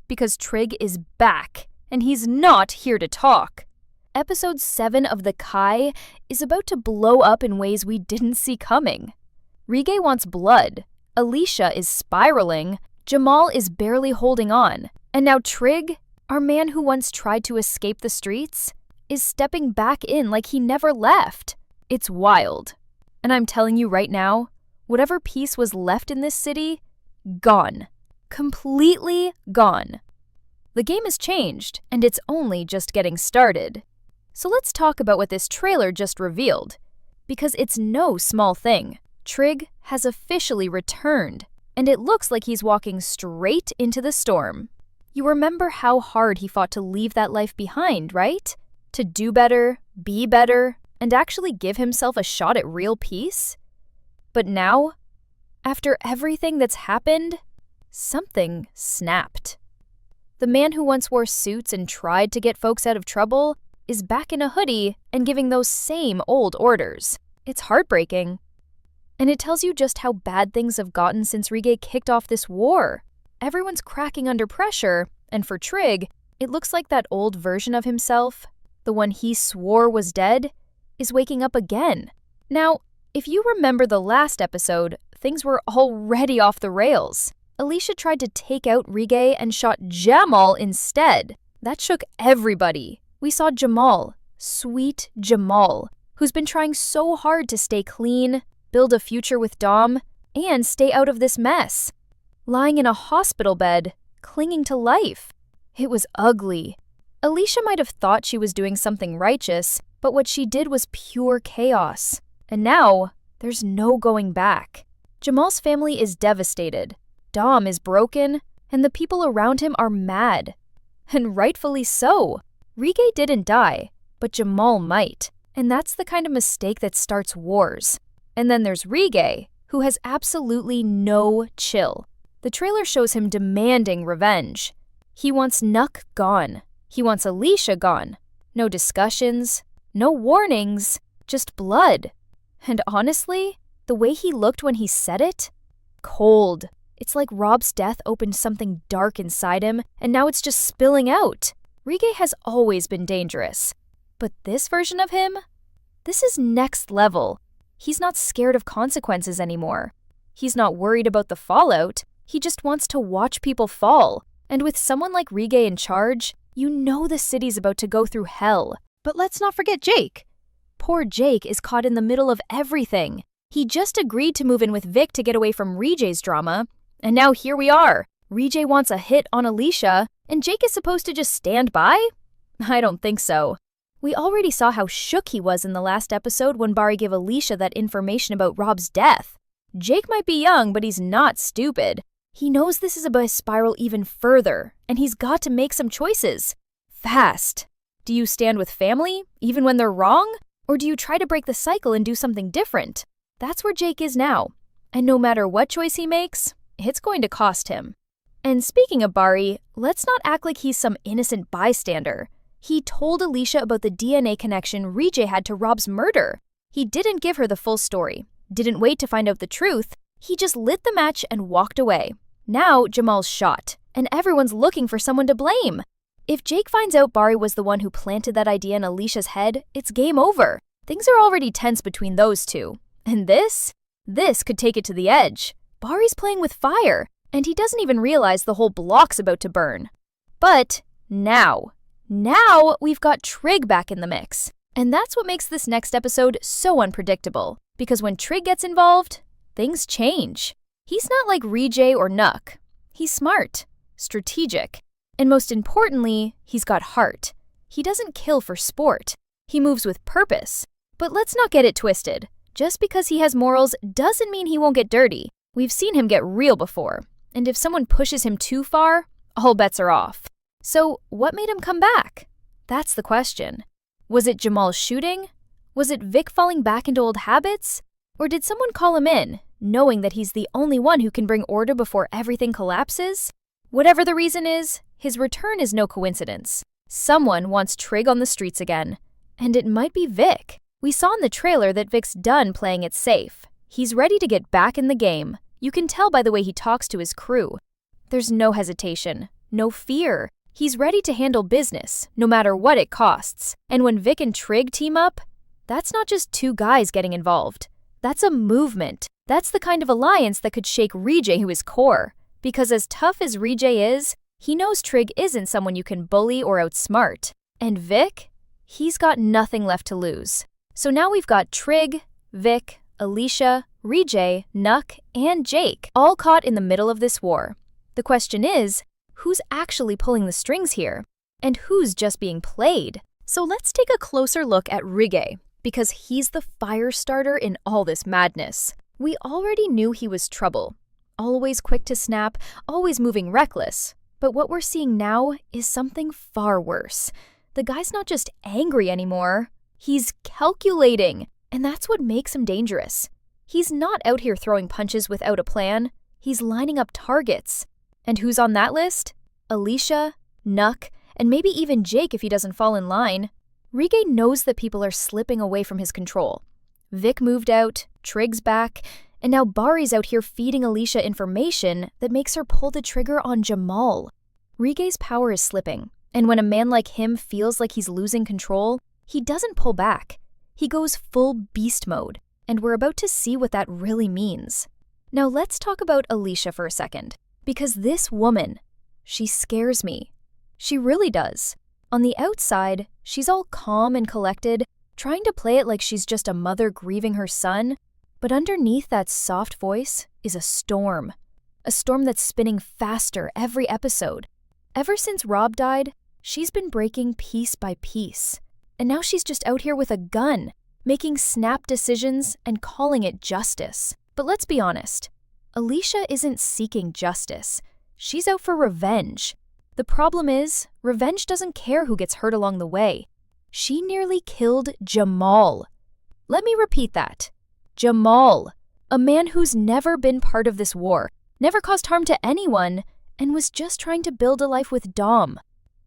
because Trig is back, and he's not here to talk. Episode 7 of The Kai is about to blow up in ways we didn't see coming. Rege wants blood, Alicia is spiraling, Jamal is barely holding on, and now Trig, our man who once tried to escape the streets, is stepping back in like he never left. It's wild. And I'm telling you right now, whatever peace was left in this city, gone. Completely gone. The game has changed, and it's only just getting started. So let's talk about what this trailer just revealed, because it's no small thing. Trig has officially returned, and it looks like he's walking straight into the storm. You remember how hard he fought to leave that life behind, right? To do better, be better, and actually give himself a shot at real peace? But now, after everything that's happened, something snapped. The man who once wore suits and tried to get folks out of trouble is back in a hoodie and giving those same old orders. It's heartbreaking. And it tells you just how bad things have gotten since Rege kicked off this war. Everyone's cracking under pressure, and for Trig, it looks like that old version of himself, the one he swore was dead, is waking up again. Now, if you remember the last episode, things were already off the rails. Alicia tried to take out Rege and shot Jamal instead. That shook everybody. We saw Jamal, sweet Jamal, who's been trying so hard to stay clean, build a future with Dom, and stay out of this mess. Lying in a hospital bed, clinging to life. It was ugly. Alicia might have thought she was doing something righteous, but what she did was pure chaos. And now, there's no going back. Jamal's family is devastated. Dom is broken, and the people around him are mad. And rightfully so. Rege didn't die, but Jamal might. And that's the kind of mistake that starts wars. And then there's Rege, who has absolutely no chill. The trailer shows him demanding revenge. He wants Knuck gone. He wants Alicia gone. No discussions, no warnings, just blood. And honestly, the way he looked when he said it? Cold. It's like Rob's death opened something dark inside him, and now it's just spilling out. Rege has always been dangerous. But this version of him? This is next level. He's not scared of consequences anymore. He's not worried about the fallout. He just wants to watch people fall. And with someone like Rege in charge, you know the city's about to go through hell. But let's not forget Jake. Poor Jake is caught in the middle of everything. He just agreed to move in with Vic to get away from Rege's drama. And now here we are. Rege wants a hit on Alicia, and Jake is supposed to just stand by? I don't think so. We already saw how shook he was in the last episode when Bari gave Alicia that information about Rob's death. Jake might be young, but he's not stupid. He knows this is about to spiral even further, and he's got to make some choices. Fast. Do you stand with family, even when they're wrong? Or do you try to break the cycle and do something different? That's where Jake is now. And no matter what choice he makes, it's going to cost him. And speaking of Bari, let's not act like he's some innocent bystander. He told Alicia about the DNA connection Rege had to Rob's murder. He didn't give her the full story, didn't wait to find out the truth. He just lit the match and walked away. Now Jamal's shot, and everyone's looking for someone to blame. If Jake finds out Bari was the one who planted that idea in Alicia's head, it's game over. Things are already tense between those two. And this could take it to the edge. Bari's playing with fire, and he doesn't even realize the whole block's about to burn. But now we've got Trig back in the mix. And that's what makes this next episode so unpredictable. Because when Trig gets involved, things change. He's not like Rege or Knuck. He's smart, strategic, and most importantly, he's got heart. He doesn't kill for sport. He moves with purpose. But let's not get it twisted. Just because he has morals doesn't mean he won't get dirty. We've seen him get real before. And if someone pushes him too far, all bets are off. So what made him come back? That's the question. Was it Jamal's shooting? Was it Vic falling back into old habits? Or did someone call him in, knowing that he's the only one who can bring order before everything collapses? Whatever the reason is, his return is no coincidence. Someone wants Trig on the streets again. And it might be Vic. We saw in the trailer that Vic's done playing it safe. He's ready to get back in the game. You can tell by the way he talks to his crew. There's no hesitation, no fear. He's ready to handle business, no matter what it costs. And when Vic and Trig team up, that's not just two guys getting involved. That's a movement. That's the kind of alliance that could shake Rege to his core. Because as tough as Rege is, he knows Trig isn't someone you can bully or outsmart. And Vic? He's got nothing left to lose. So now we've got Trig, Vic, Alicia, Rege, Knuck, and Jake all caught in the middle of this war. The question is, who's actually pulling the strings here? And who's just being played? So let's take a closer look at Rege, because he's the fire starter in all this madness. We already knew he was trouble. Always quick to snap, always moving reckless. But what we're seeing now is something far worse. The guy's not just angry anymore, he's calculating. And that's what makes him dangerous. He's not out here throwing punches without a plan. He's lining up targets. And who's on that list? Alicia, Knuck, and maybe even Jake if he doesn't fall in line. Rege knows that people are slipping away from his control. Vic moved out, Trig's back, and now Bari's out here feeding Alicia information that makes her pull the trigger on Jamal. Rege's power is slipping, and when a man like him feels like he's losing control, he doesn't pull back. He goes full beast mode, and we're about to see what that really means. Now let's talk about Alicia for a second, because this woman, she scares me. She really does. On the outside, she's all calm and collected, trying to play it like she's just a mother grieving her son, but underneath that soft voice is a storm that's spinning faster every episode. Ever since Rob died, she's been breaking piece by piece. And now she's just out here with a gun, making snap decisions and calling it justice. But let's be honest, Alicia isn't seeking justice. She's out for revenge. The problem is, revenge doesn't care who gets hurt along the way. She nearly killed Jamal. Let me repeat that. Jamal, a man who's never been part of this war, never caused harm to anyone, and was just trying to build a life with Dom.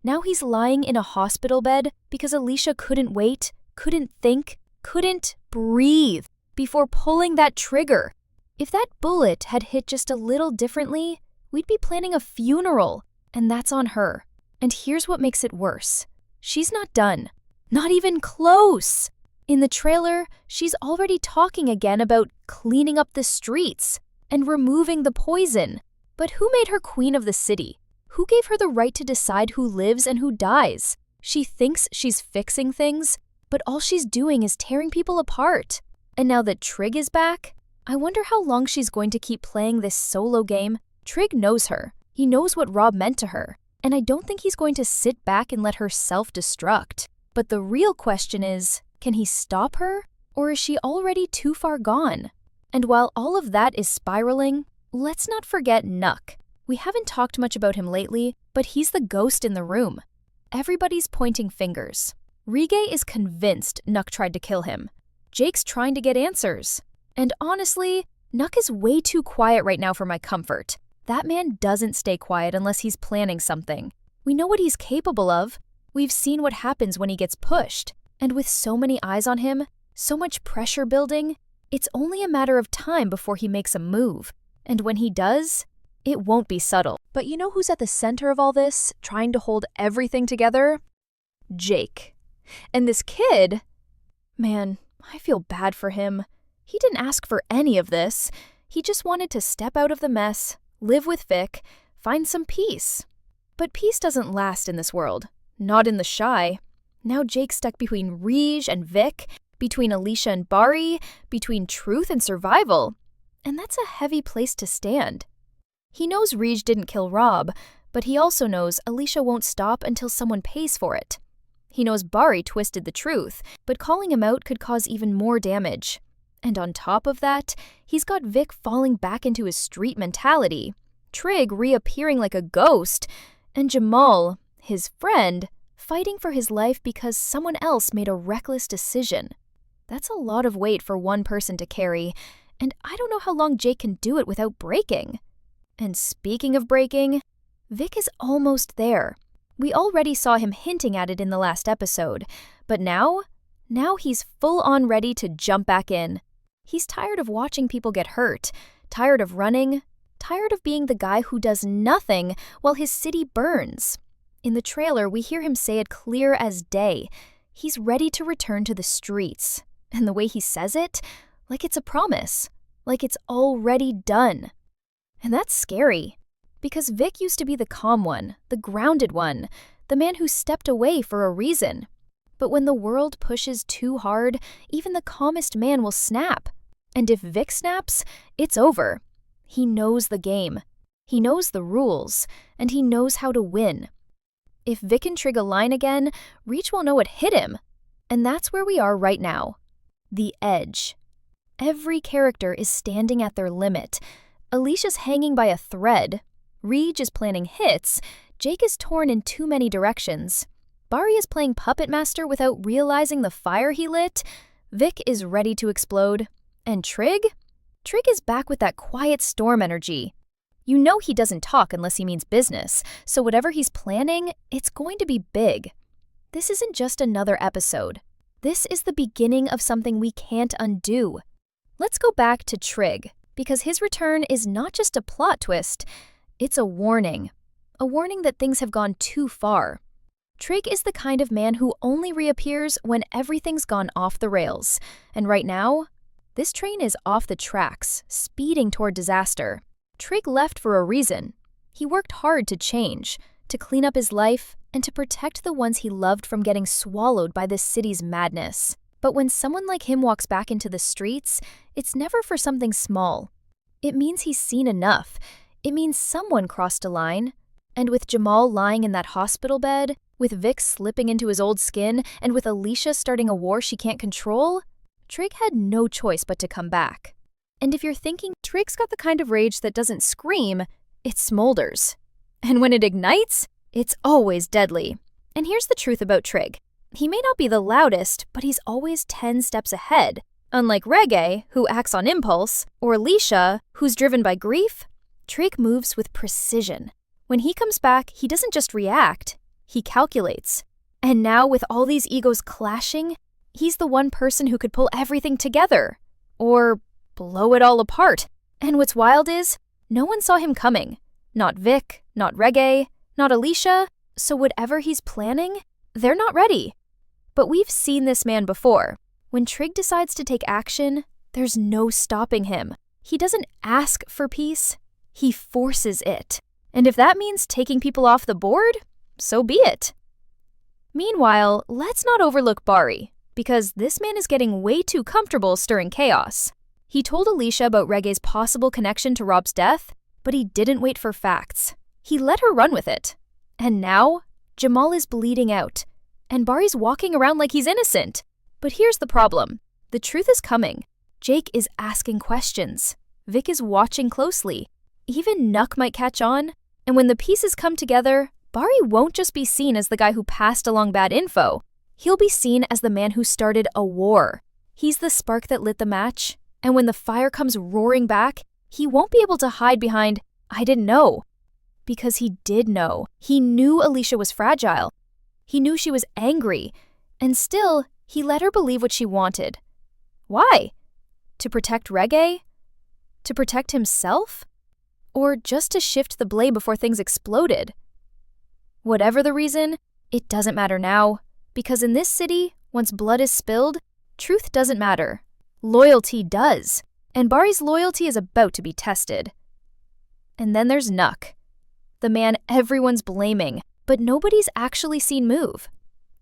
Now he's lying in a hospital bed because Alicia couldn't wait, couldn't think, couldn't breathe before pulling that trigger. If that bullet had hit just a little differently, we'd be planning a funeral, and that's on her. And here's what makes it worse. She's not done. Not even close. In the trailer, she's already talking again about cleaning up the streets and removing the poison. But who made her queen of the city? Who gave her the right to decide who lives and who dies? She thinks she's fixing things, but all she's doing is tearing people apart. And now that Trig is back, I wonder how long she's going to keep playing this solo game. Trig knows her. He knows what Rob meant to her. And I don't think he's going to sit back and let her self-destruct. But the real question is, can he stop her? Or is she already too far gone? And while all of that is spiraling, let's not forget Knuck. We haven't talked much about him lately, but he's the ghost in the room. Everybody's pointing fingers. Rege is convinced Knuck tried to kill him. Jake's trying to get answers. And honestly, Knuck is way too quiet right now for my comfort. That man doesn't stay quiet unless he's planning something. We know what he's capable of. We've seen what happens when he gets pushed. And with so many eyes on him, so much pressure building, it's only a matter of time before he makes a move. And when he does, it won't be subtle. But you know who's at the center of all this, trying to hold everything together? Jake. And this kid, man, I feel bad for him. He didn't ask for any of this. He just wanted to step out of the mess, live with Vic, find some peace. But peace doesn't last in this world. Not in the Shy. Now Jake's stuck between Rege and Vic, between Alicia and Bari, between truth and survival. And that's a heavy place to stand. He knows Rege didn't kill Rob, but he also knows Alicia won't stop until someone pays for it. He knows Bari twisted the truth, but calling him out could cause even more damage. And on top of that, he's got Vic falling back into his street mentality, Trig reappearing like a ghost, and Jamal, his friend, fighting for his life because someone else made a reckless decision. That's a lot of weight for one person to carry, and I don't know how long Jake can do it without breaking. And speaking of breaking, Vic is almost there. We already saw him hinting at it in the last episode, but now he's full on ready to jump back in. He's tired of watching people get hurt, tired of running, tired of being the guy who does nothing while his city burns. In the trailer, we hear him say it clear as day. He's ready to return to the streets. And the way he says it, like it's a promise, like it's already done. And that's scary, because Vic used to be the calm one, the grounded one, the man who stepped away for a reason. But when the world pushes too hard, even the calmest man will snap. And if Vic snaps, it's over. He knows the game. He knows the rules, and he knows how to win. If Vic and Trig align again, Reach will know what hit him. And that's where we are right now. The edge. Every character is standing at their limit. Alicia's hanging by a thread. Rege is planning hits. Jake is torn in too many directions. Bari is playing puppet master without realizing the fire he lit. Vic is ready to explode. And Trig? Trig is back with that quiet storm energy. You know he doesn't talk unless he means business, so whatever he's planning, it's going to be big. This isn't just another episode. This is the beginning of something we can't undo. Let's go back to Trig, because his return is not just a plot twist, it's a warning. A warning that things have gone too far. Trig is the kind of man who only reappears when everything's gone off the rails. And right now, this train is off the tracks, speeding toward disaster. Trig left for a reason. He worked hard to change, to clean up his life, and to protect the ones he loved from getting swallowed by this city's madness. But when someone like him walks back into the streets, it's never for something small. It means he's seen enough. It means someone crossed a line. And with Jamal lying in that hospital bed, with Vic slipping into his old skin, and with Alicia starting a war she can't control, Trig had no choice but to come back. And if you're thinking Trig's got the kind of rage that doesn't scream, it smolders. And when it ignites, it's always deadly. And here's the truth about Trig. He may not be the loudest, but he's always 10 steps ahead. Unlike Rege, who acts on impulse, or Alicia, who's driven by grief, Trig moves with precision. When he comes back, he doesn't just react, he calculates. And now, with all these egos clashing, he's the one person who could pull everything together. Or blow it all apart. And what's wild is, no one saw him coming. Not Vic, not Rege, not Alicia. So whatever he's planning, they're not ready. But we've seen this man before. When Trig decides to take action, there's no stopping him. He doesn't ask for peace, he forces it. And if that means taking people off the board, so be it. Meanwhile, let's not overlook Bari, because this man is getting way too comfortable stirring chaos. He told Alicia about Rege's possible connection to Rob's death, but he didn't wait for facts. He let her run with it. And now, Jamal is bleeding out, and Bari's walking around like he's innocent. But here's the problem. The truth is coming. Jake is asking questions. Vic is watching closely. Even Knuck might catch on. And when the pieces come together, Bari won't just be seen as the guy who passed along bad info. He'll be seen as the man who started a war. He's the spark that lit the match. And when the fire comes roaring back, he won't be able to hide behind, "I didn't know." Because he did know. He knew Alicia was fragile. He knew she was angry. And still, he let her believe what she wanted. Why? To protect Rege? To protect himself? Or just to shift the blame before things exploded? Whatever the reason, it doesn't matter now. Because in this city, once blood is spilled, truth doesn't matter. Loyalty does. And Bari's loyalty is about to be tested. And then there's Knuck. The man everyone's blaming, but nobody's actually seen move.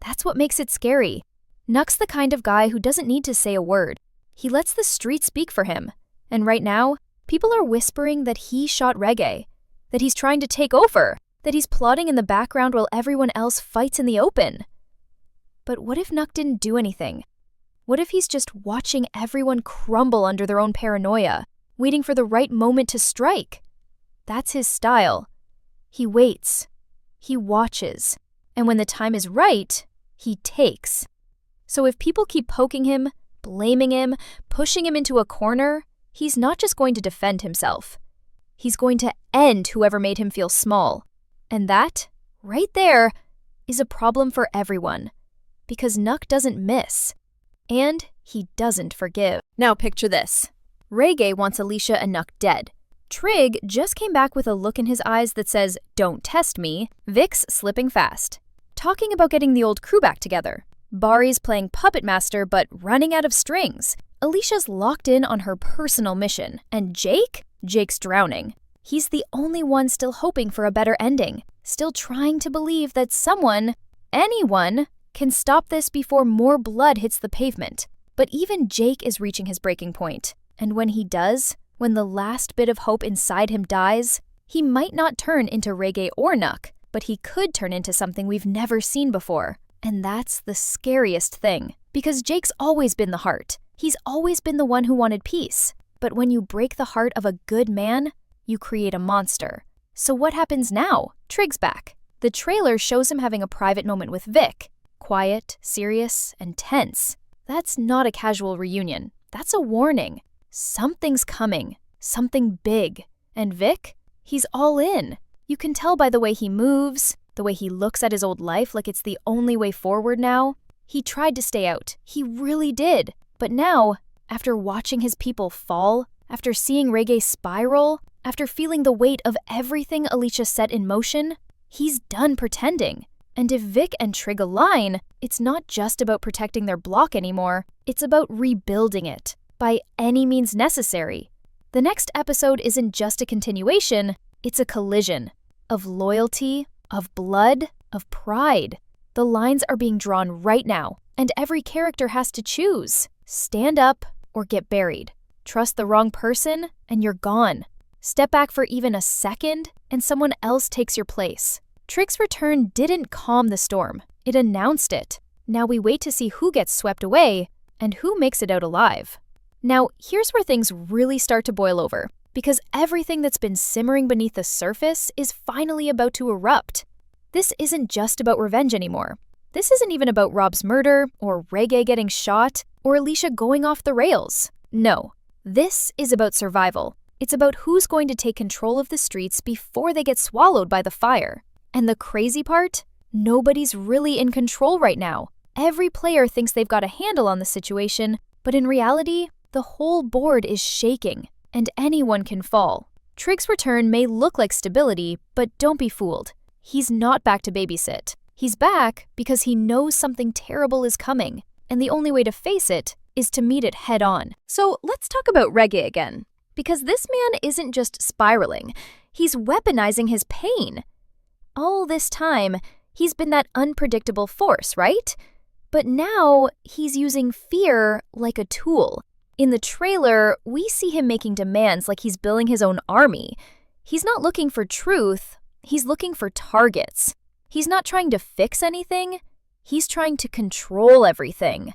That's what makes it scary. Knuck's the kind of guy who doesn't need to say a word. He lets the street speak for him. And right now, people are whispering that he shot Rege, that he's trying to take over, that he's plotting in the background while everyone else fights in the open. But what if Knuck didn't do anything? What if he's just watching everyone crumble under their own paranoia, waiting for the right moment to strike? That's his style. He waits. He watches. And when the time is right, he takes. So if people keep poking him, blaming him, pushing him into a corner, he's not just going to defend himself. He's going to end whoever made him feel small. And that, right there, is a problem for everyone. Because Knuck doesn't miss. And he doesn't forgive. Now picture this. Rege wants Alicia and Knuck dead. Trig just came back with a look in his eyes that says, "Don't test me." Vic's slipping fast, talking about getting the old crew back together. Bari's playing puppet master but running out of strings. Alicia's locked in on her personal mission. And Jake's drowning. He's the only one still hoping for a better ending, still trying to believe that someone, anyone, can stop this before more blood hits the pavement. But even Jake is reaching his breaking point. And when he does, when the last bit of hope inside him dies, he might not turn into Rege or Knuck, but he could turn into something we've never seen before. And that's the scariest thing, because Jake's always been the heart. He's always been the one who wanted peace. But when you break the heart of a good man, you create a monster. So what happens now? Trig's back. The trailer shows him having a private moment with Vic. Quiet, serious, and tense. That's not a casual reunion. That's a warning. Something's coming. Something big. And Vic? He's all in. You can tell by the way he moves, the way he looks at his old life like it's the only way forward now. He tried to stay out. He really did. But now, after watching his people fall, after seeing Rege spiral, after feeling the weight of everything Alicia set in motion, he's done pretending. And if Vic and Trig align, it's not just about protecting their block anymore, it's about rebuilding it, by any means necessary. The next episode isn't just a continuation, it's a collision. Of loyalty, of blood, of pride. The lines are being drawn right now, and every character has to choose. Stand up or get buried. Trust the wrong person, and you're gone. Step back for even a second, and someone else takes your place. Trig's return didn't calm the storm. It announced it. Now we wait to see who gets swept away, and who makes it out alive. Now, here's where things really start to boil over, because everything that's been simmering beneath the surface is finally about to erupt. This isn't just about revenge anymore. This isn't even about Rob's murder, or Rege getting shot, or Alicia going off the rails. No, this is about survival. It's about who's going to take control of the streets before they get swallowed by the fire. And the crazy part? Nobody's really in control right now. Every player thinks they've got a handle on the situation, but in reality, the whole board is shaking, and anyone can fall. Trig's return may look like stability, but don't be fooled. He's not back to babysit. He's back because he knows something terrible is coming, and the only way to face it is to meet it head on. So let's talk about Rege again, because this man isn't just spiraling, he's weaponizing his pain. All this time, he's been that unpredictable force, right? But now, he's using fear like a tool. In the trailer, we see him making demands like he's building his own army. He's not looking for truth, he's looking for targets. He's not trying to fix anything, he's trying to control everything.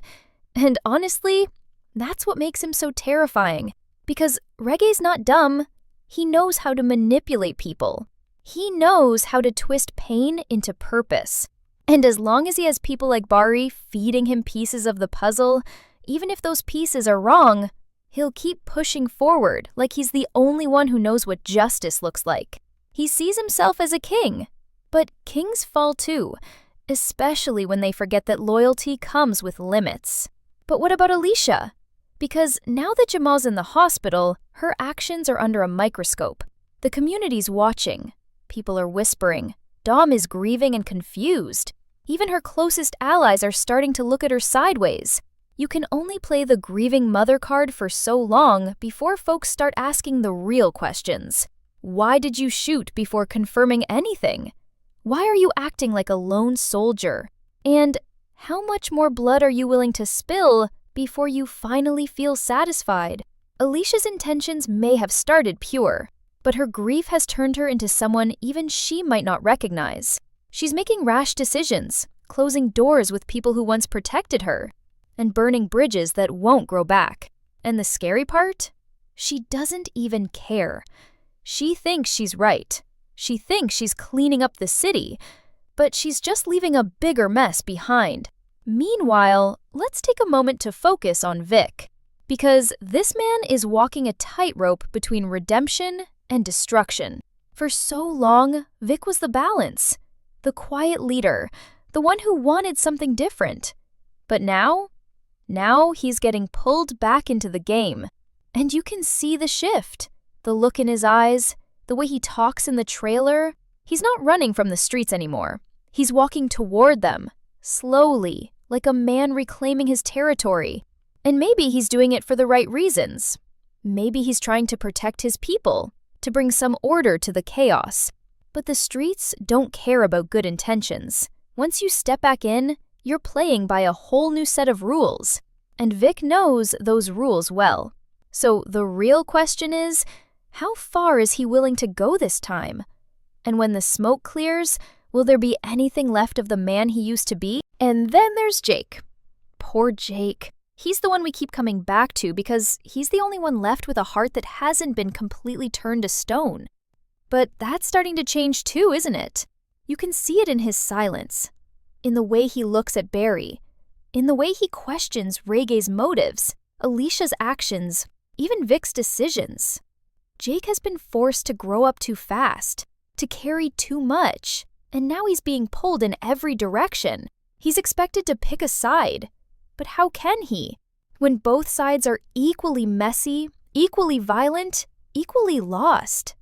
And honestly, that's what makes him so terrifying. Because Rege's not dumb, he knows how to manipulate people. He knows how to twist pain into purpose. And as long as he has people like Bari feeding him pieces of the puzzle, even if those pieces are wrong, he'll keep pushing forward like he's the only one who knows what justice looks like. He sees himself as a king. But kings fall too, especially when they forget that loyalty comes with limits. But what about Alicia? Because now that Jamal's in the hospital, her actions are under a microscope. The community's watching. People are whispering. Dom is grieving and confused. Even her closest allies are starting to look at her sideways. You can only play the grieving mother card for so long before folks start asking the real questions. Why did you shoot before confirming anything? Why are you acting like a lone soldier? And how much more blood are you willing to spill before you finally feel satisfied? Alicia's intentions may have started pure, but her grief has turned her into someone even she might not recognize. She's making rash decisions, closing doors with people who once protected her, and burning bridges that won't grow back. And the scary part? She doesn't even care. She thinks she's right. She thinks she's cleaning up the city, but she's just leaving a bigger mess behind. Meanwhile, let's take a moment to focus on Vic, because this man is walking a tightrope between redemption and destruction. For so long, Vic was the balance, the quiet leader, the one who wanted something different. But now he's getting pulled back into the game, and you can see the shift. The look in his eyes, the way he talks in the trailer. He's not running from the streets anymore. He's walking toward them, slowly, like a man reclaiming his territory. And maybe he's doing it for the right reasons. Maybe he's trying to protect his people, to bring some order to the chaos. But the streets don't care about good intentions. Once you step back in, you're playing by a whole new set of rules. And Vic knows those rules well. So the real question is, how far is he willing to go this time? And when the smoke clears, will there be anything left of the man he used to be? And then there's Jake. Poor Jake. He's the one we keep coming back to because he's the only one left with a heart that hasn't been completely turned to stone. But that's starting to change too, isn't it? You can see it in his silence, in the way he looks at Bari, in the way he questions Rege's motives, Alicia's actions, even Vic's decisions. Jake has been forced to grow up too fast, to carry too much, and now he's being pulled in every direction. He's expected to pick a side. But how can he, when both sides are equally messy, equally violent, equally lost?